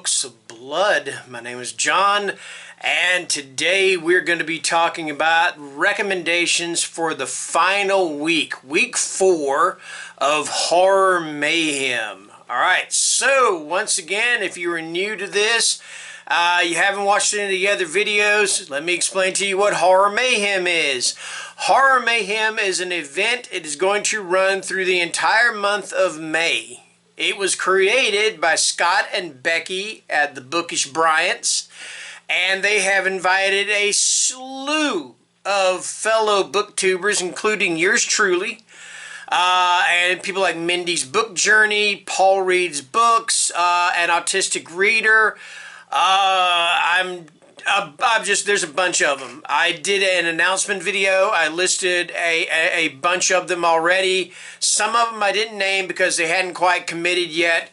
Books of Blood. My name is John, and today we're going to be talking about recommendations for the final week, week 4 of Horror Mayhem. Alright, so once again, if you are new to this, you haven't watched any of the other videos, let me explain to you what Horror Mayhem is. Horror Mayhem is an event. It is going to run through the entire month of May. It was created by Scott and Becky at the Bookish Bryants, and they have invited a slew of fellow booktubers, including yours truly, and people like Mindy's Book Journey, Paul Reed's Books, an autistic reader. There's a bunch of them. I did an announcement video. I listed a bunch of them already. Some of them I didn't name because they hadn't quite committed yet.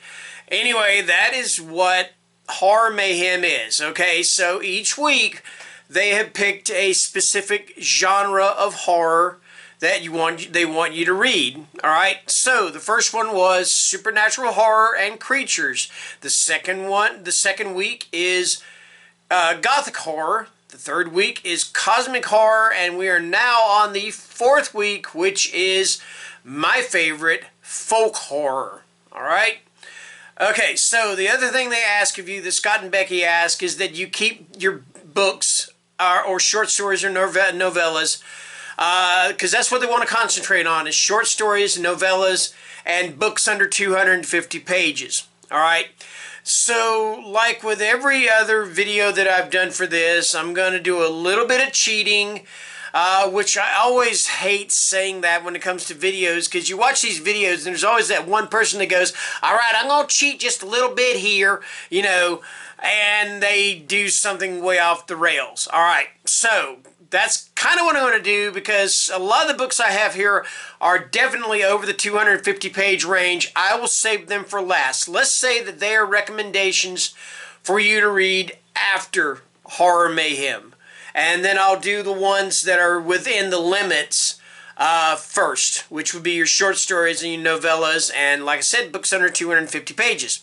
Anyway, that is what Horror Mayhem is. Okay, so each week they have picked a specific genre of horror that they want you to read. All right. So the first one was supernatural horror and creatures. The second week is Gothic horror. The third week is cosmic horror, and we are now on the fourth week, which is my favorite, folk horror. All right. Okay. So the other thing they ask of you, that Scott and Becky ask, is that you keep your books or short stories or novellas. Because that's what they want to concentrate on, is short stories, novellas, and books under 250 pages. All right. So, like with every other video that I've done for this, I'm going to do a little bit of cheating, which I always hate saying that when it comes to videos, because you watch these videos and there's always that one person that goes, all right, I'm going to cheat just a little bit here, you know, and they do something way off the rails. All right. So that's kind of what I'm going to do, because a lot of the books I have here are definitely over the 250 page range. I will save them for last. Let's say that they are recommendations for you to read after Horror Mayhem. And then I'll do the ones that are within the limits first, which would be your short stories and your novellas, and like I said, books under 250 pages.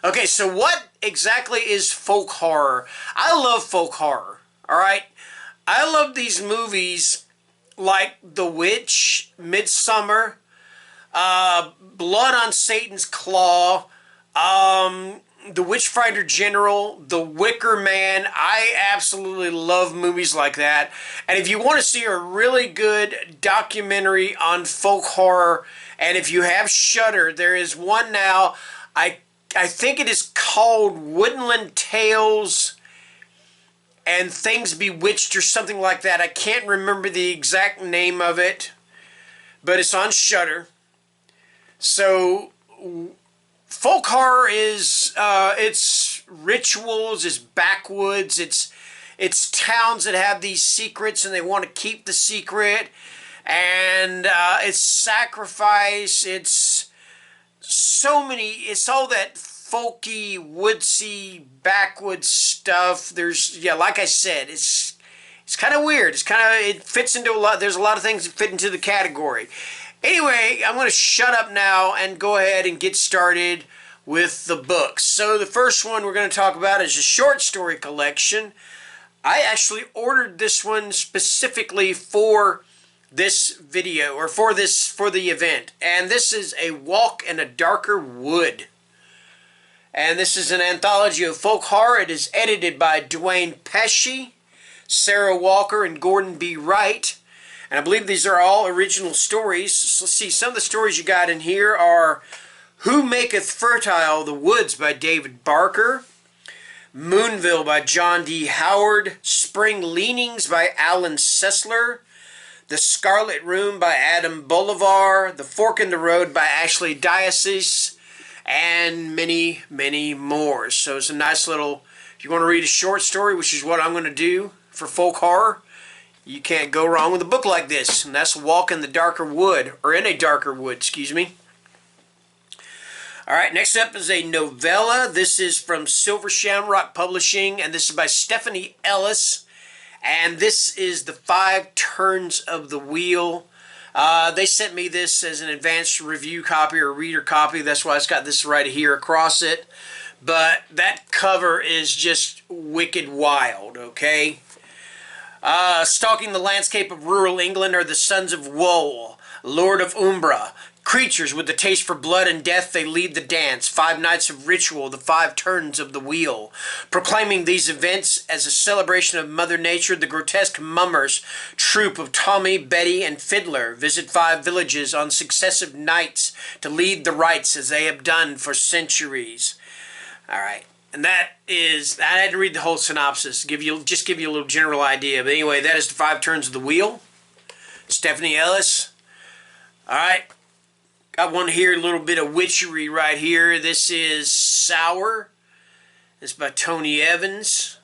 Okay, so what exactly is folk horror? I love folk horror, all right? I love these movies like The Witch, Midsummer, Blood on Satan's Claw, The Witchfinder General, The Wicker Man. I absolutely love movies like that. And if you want to see a really good documentary on folk horror, and if you have Shudder, there is one now. I think it is called Woodland Tales and Things Bewitched or something like that. I can't remember the exact name of it, but it's on Shudder. So folk horror is it's rituals, it's backwoods, it's towns that have these secrets and they want to keep the secret, and it's sacrifice, it's all that folky, woodsy, backwoods stuff. There's, yeah, like I said, it's kind of weird. It fits into a lot. There's a lot of things that fit into the category. Anyway, I'm going to shut up now and go ahead and get started with the books. So the first one we're going to talk about is a short story collection. I actually ordered this one specifically for this video, or for the event, and this is A Walk in a Darker Wood. And this is an anthology of folk horror. It is edited by Dwayne Pesci, Sarah Walker, and Gordon B. Wright. And I believe these are all original stories. So let's see, some of the stories you got in here are Who Maketh Fertile the Woods by David Barker, Moonville by John D. Howard, Spring Leanings by Alan Sessler, The Scarlet Room by Adam Bolivar, The Fork in the Road by Ashley Diocese, and many, many more. So it's a nice little, if you want to read a short story, which is what I'm going to do for folk horror, you can't go wrong with a book like this. And that's Walk in the Darker Wood, or In a Darker Wood, excuse me. All right, next up is a novella. This is from Silver Shamrock Publishing, and this is by Stephanie Ellis. And this is The 5 Turns of the Wheel. They sent me this as an advanced review copy or reader copy. That's why it's got this right here across it. But that cover is just wicked wild, okay? Stalking the landscape of rural England are the sons of Woe, Lord of Umbra. Creatures with the taste for blood and death, they lead the dance. 5 nights of ritual, the 5 turns of the wheel. Proclaiming these events as a celebration of Mother Nature, the grotesque mummers, troupe of Tommy, Betty, and Fiddler, visit 5 villages on successive nights to lead the rites as they have done for centuries. Alright, and that is, I had to read the whole synopsis, just give you a little general idea. But anyway, that is the 5 turns of the wheel. Stephanie Ellis. Alright. Got one here, a little bit of witchery right here. This is Sour. It's by Tony Evans.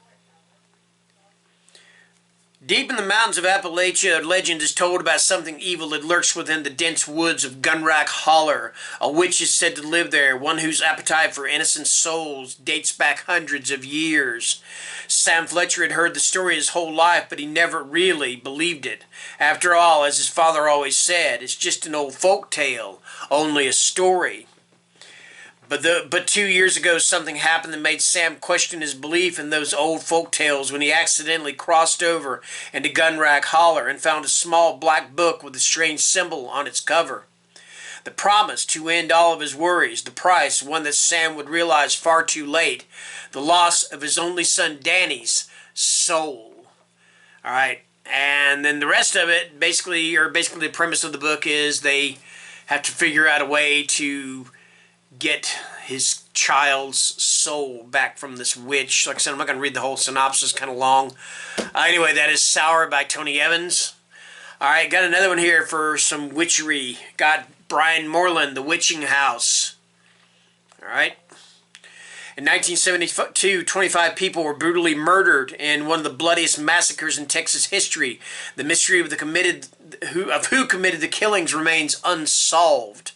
Deep in the mountains of Appalachia, a legend is told about something evil that lurks within the dense woods of Gunrack Holler. A witch is said to live there, one whose appetite for innocent souls dates back hundreds of years. Sam Fletcher had heard the story his whole life, but he never really believed it. After all, as his father always said, it's just an old folk tale, only a story. But 2 years ago, something happened that made Sam question his belief in those old folk tales when he accidentally crossed over into Gunrack Holler and found a small black book with a strange symbol on its cover. The promise to end all of his worries, the price, one that Sam would realize far too late, the loss of his only son Danny's soul. Alright, and then the rest of it, basically the premise of the book is they have to figure out a way to get his child's soul back from this witch. Like I said, I'm not going to read the whole synopsis, kind of long. Anyway, that is Sour by Tony Evans. Alright, got another one here for some witchery. Got Brian Moreland, The Witching House. Alright. In 1972, 25 people were brutally murdered in one of the bloodiest massacres in Texas history. The mystery of who committed the killings remains unsolved.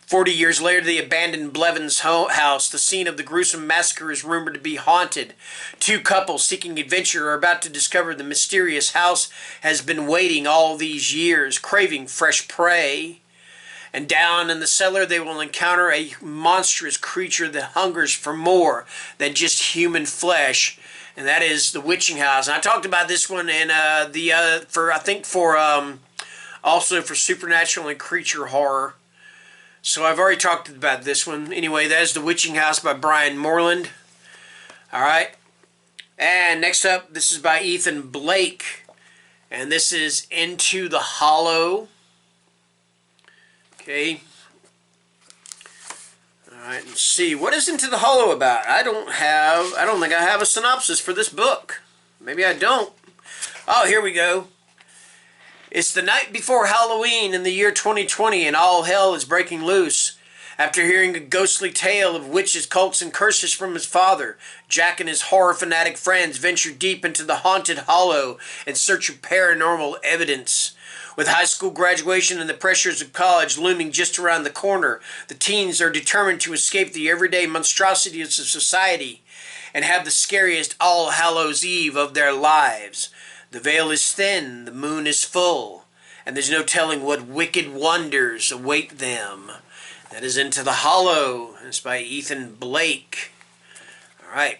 40 years later, the abandoned Blevins house, the scene of the gruesome massacre, is rumored to be haunted. 2 couples seeking adventure are about to discover the mysterious house has been waiting all these years, craving fresh prey. And down in the cellar, they will encounter a monstrous creature that hungers for more than just human flesh. And that is The Witching House. And I talked about this one in also for supernatural and creature horror. So I've already talked about this one. Anyway, that is The Witching House by Brian Moreland. Alright. And next up, this is by Ethan Blake. And this is Into the Hollow. Okay. Alright, let's see. What is Into the Hollow about? I don't think I have a synopsis for this book. Maybe I don't. Oh, here we go. It's the night before Halloween in the year 2020 and all hell is breaking loose. After hearing a ghostly tale of witches, cults, and curses from his father, Jack and his horror-fanatic friends venture deep into the haunted hollow in search of paranormal evidence. With high school graduation and the pressures of college looming just around the corner, the teens are determined to escape the everyday monstrosities of society and have the scariest All Hallows Eve of their lives. The veil is thin, the moon is full, and there's no telling what wicked wonders await them. That is Into the Hollow. It's by Ethan Blake. Alright.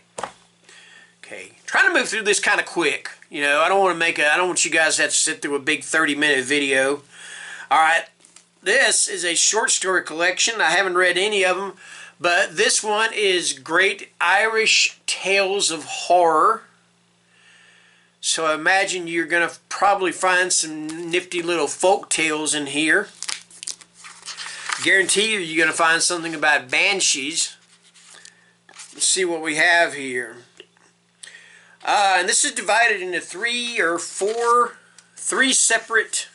Okay. Trying to move through this kind of quick. You know, I don't want you guys to have to sit through a big 30-minute video. Alright. This is a short story collection. I haven't read any of them, but this one is Great Irish Tales of Horror. So I imagine you're going to probably find some nifty little folk tales in here. Guarantee you're going to find something about banshees. Let's see what we have here. And this is divided into three separate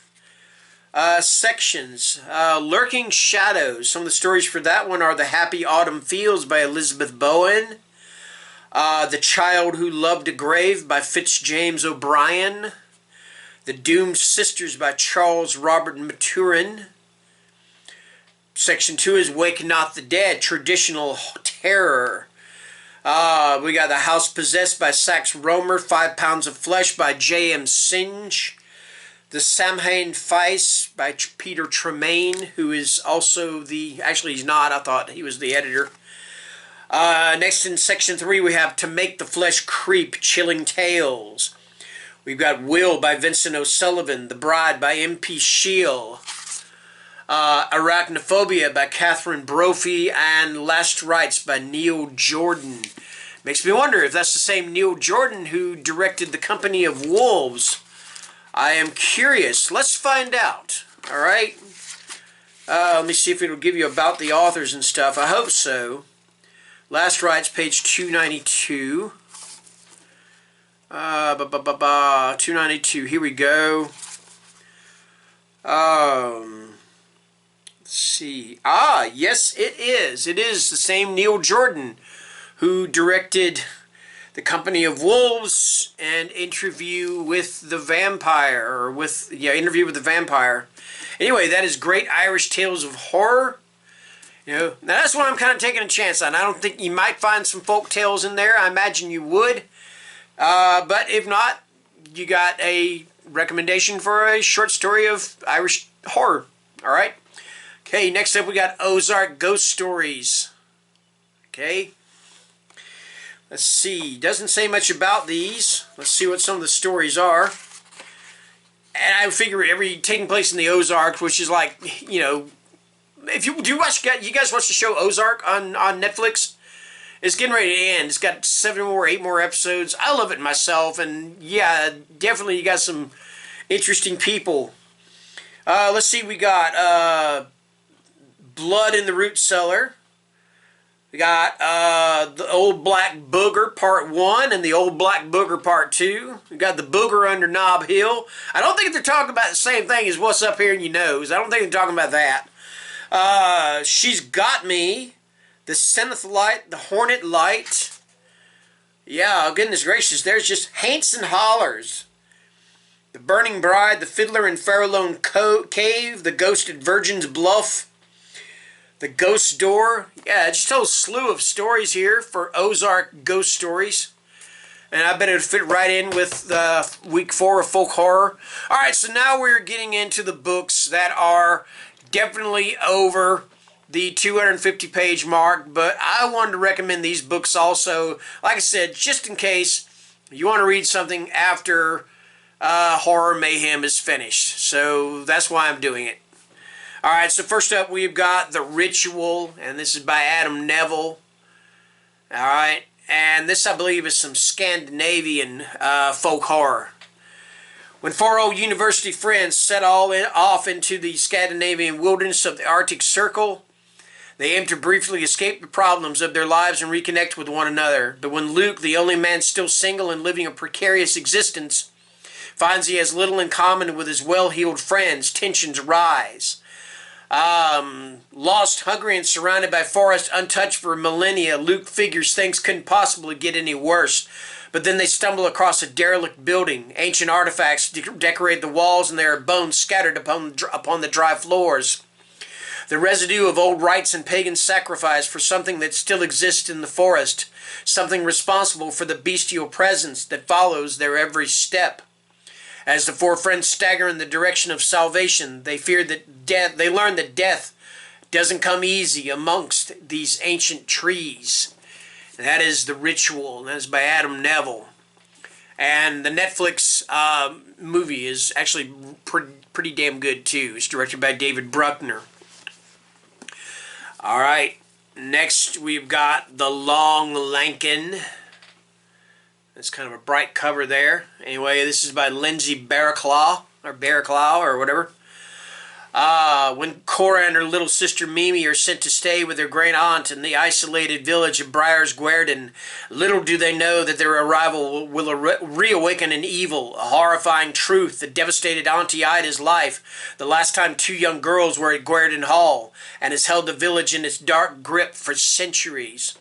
sections. Lurking Shadows. Some of the stories for that one are The Happy Autumn Fields by Elizabeth Bowen. The Child Who Loved a Grave by Fitzjames O'Brien. The Doomed Sisters by Charles Robert Maturin. Section 2 is Wake Not the Dead, Traditional Terror. We got The House Possessed by Sax Rohmer. 5 Pounds of Flesh by J.M. Singe. The Samhain Feist by Peter Tremaine, who is also actually he's not, I thought he was the editor. Next in section 3 we have To Make the Flesh Creep, Chilling Tales. We've got Will by Vincent O'Sullivan, The Bride by M.P. Scheel, Arachnophobia by Catherine Brophy, and Last Rites by Neil Jordan. Makes me wonder if that's the same Neil Jordan who directed The Company of Wolves. I am curious. Let's find out. Alright? Let me see if it'll give you about the authors and stuff. I hope so. Last Rites, page 292. 292. Here we go. Let's see. Yes, it is. It is the same Neil Jordan who directed The Company of Wolves and Interview with the Vampire, or Interview with the Vampire. Anyway, that is Great Irish Tales of Horror. Now that's what I'm kind of taking a chance on. I don't think you might find some folk tales in there. I imagine you would. But if not, you got a recommendation for a short story of Irish horror. Alright? Okay, next up we got Ozark Ghost Stories. Okay. Let's see. Doesn't say much about these. Let's see what some of the stories are. And I figure taking place in the Ozarks, which is like, if you guys watch the show Ozark on Netflix? It's getting ready to end. It's got 8 more episodes. I love it myself, and yeah, definitely you got some interesting people. Let's see, we got Blood in the Root Cellar. We got the Old Black Booger Part 1 and the Old Black Booger Part 2. We got the Booger Under Knob Hill. I don't think they're talking about the same thing as What's Up Here in Your Nose. I don't think they're talking about that. She's Got Me. The Seventh Light, the Hornet Light. Yeah, goodness gracious, there's just haints and hollers. The Burning Bride, The Fiddler in Farallone Cave, The Ghosted Virgin's Bluff, The Ghost Door. Yeah, just a whole slew of stories here for Ozark Ghost Stories. And I bet it would fit right in with week 4 of folk horror. Alright, so now we're getting into the books that are definitely over the 250-page mark, but I wanted to recommend these books also, like I said, just in case you want to read something after Horror Mayhem is finished. So that's why I'm doing it. Alright, so first up we've got The Ritual, and this is by Adam Neville. Alright, and this I believe is some Scandinavian folk horror. When 4 old university friends set off into the Scandinavian wilderness of the Arctic Circle, they aim to briefly escape the problems of their lives and reconnect with one another. But when Luke, the only man still single and living a precarious existence, finds he has little in common with his well-heeled friends, tensions rise. Lost, hungry, and surrounded by forests untouched for millennia, Luke figures things couldn't possibly get any worse. But then they stumble across a derelict building. Ancient artifacts decorate the walls, and there are bones scattered upon the dry floors. The residue of old rites and pagan sacrifice for something that still exists in the forest, something responsible for the bestial presence that follows their every step. As the 4 friends stagger in the direction of salvation, they learn that death doesn't come easy amongst these ancient trees. And that is The Ritual, and that is by Adam Neville. And the Netflix movie is actually pretty damn good too. It's directed by David Bruckner. Alright, next we've got The Long Lankin. It's kind of a bright cover there. Anyway, this is by Lindsay Barraclaw, or whatever. When Cora and her little sister Mimi are sent to stay with their great aunt in the isolated village of Briars Guerdon, little do they know that their arrival will reawaken an evil, a horrifying truth that devastated Auntie Ida's life the last time 2 young girls were at Guerdon Hall, and has held the village in its dark grip for centuries.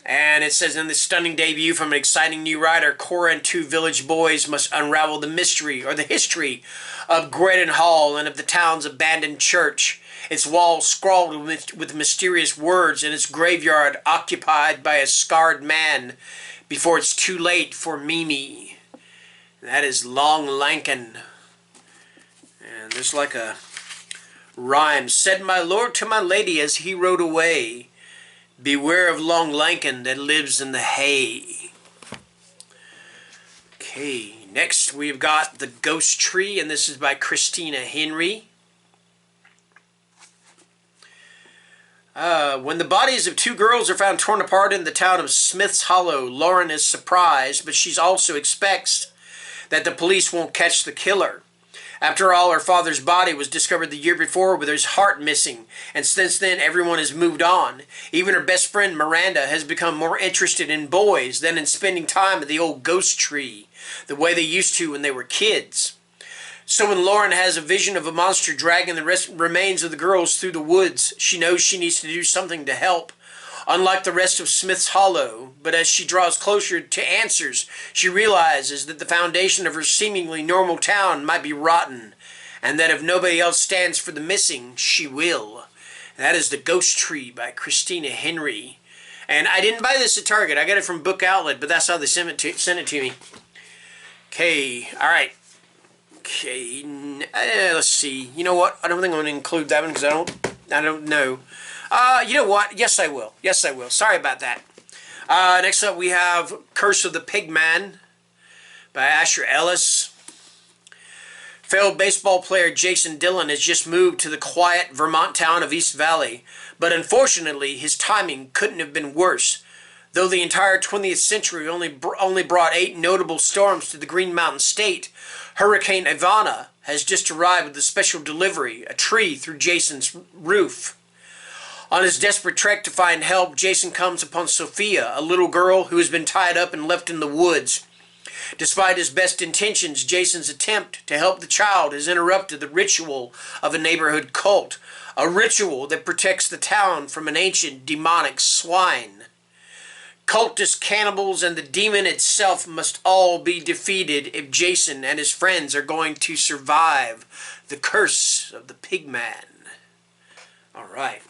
And it says, in this stunning debut from an exciting new writer, Cora and 2 village boys must unravel the mystery or the history of Guerdon Hall and of the town's abandoned church, its walls scrawled with mysterious words, and its graveyard occupied by a scarred man before it's too late for Mimi. And that is Long Lankin. And there's like a rhyme. Said my lord to my lady as he rode away, Beware of Long Lankin that lives in the hay. Okay, next we've got The Ghost Tree, and this is by Christina Henry. When the bodies of two girls are found torn apart in the town of Smith's Hollow, Lauren is surprised, but she also expects that the police won't catch the killer. After all, her father's body was discovered the year before with his heart missing, and since then everyone has moved on. Even her best friend Miranda has become more interested in boys than in spending time at the old ghost tree, the way they used to when they were kids. So when Lauren has a vision of a monster dragging the remains of the girls through the woods, she knows she needs to do something to help. Unlike the rest of Smith's Hollow, but as she draws closer to answers, she realizes that the foundation of her seemingly normal town might be rotten, and that if nobody else stands for the missing, she will. And that is The Ghost Tree by Christina Henry. And I didn't buy this at Target. I got it from Book Outlet, but that's how they sent it to me. Okay, alright. Okay, let's see. You know what? I don't think I'm going to include that one because I don't know. You know what? Yes, I will. Yes, I will. Sorry about that. Next up, we have Curse of the Pigman by Asher Ellis. Failed baseball player Jason Dillon has just moved to the quiet Vermont town of East Valley, but unfortunately, his timing couldn't have been worse. Though the entire 20th century only brought 8 notable storms to the Green Mountain State, Hurricane Ivana has just arrived with a special delivery, a tree through Jason's roof. On his desperate trek to find help, Jason comes upon Sophia, a little girl who has been tied up and left in the woods. Despite his best intentions, Jason's attempt to help the child has interrupted the ritual of a neighborhood cult, a ritual that protects the town from an ancient demonic swine. Cultist cannibals and the demon itself must all be defeated if Jason and his friends are going to survive the curse of the Pigman. All right.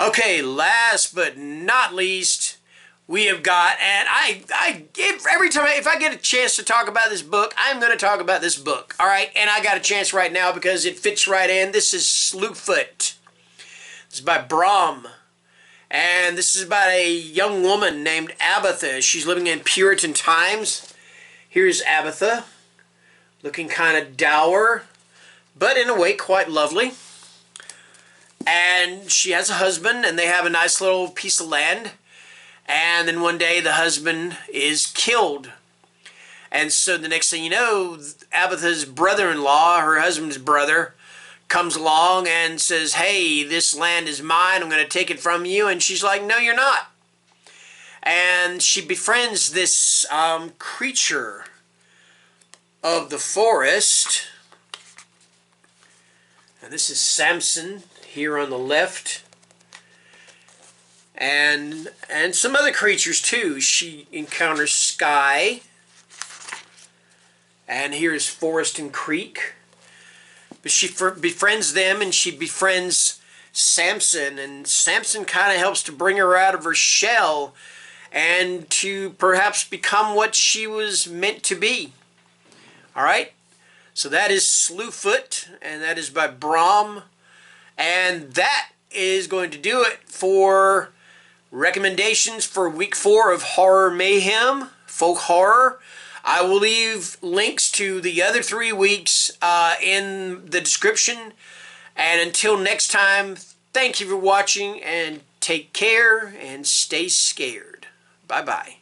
Okay, last but not least, we have got, and if I get a chance to talk about this book, I'm going to talk about this book. All right, and I got a chance right now because it fits right in. This is Sloth Foot. This is by Brom. And this is about a young woman named Abatha. She's living in Puritan times. Here's Abatha, looking kind of dour, but in a way quite lovely. And she has a husband, and they have a nice little piece of land. And then one day the husband is killed. And so the next thing you know, Abatha's brother-in-law, her husband's brother, comes along and says, hey, this land is mine, I'm going to take it from you. And she's like, no, you're not. And she befriends this creature of the forest. And this is Samson here on the left. And some other creatures too. She encounters Sky. And here's Forest and Creek. But she befriends them, and she befriends Samson, and Samson kind of helps to bring her out of her shell and to perhaps become what she was meant to be. All right? So that is Sloth Foot, and that is by Brom. And that is going to do it for recommendations for week 4 of Horror Mayhem, Folk Horror. I will leave links to the other 3 weeks in the description. And until next time, thank you for watching, and take care and stay scared. Bye-bye.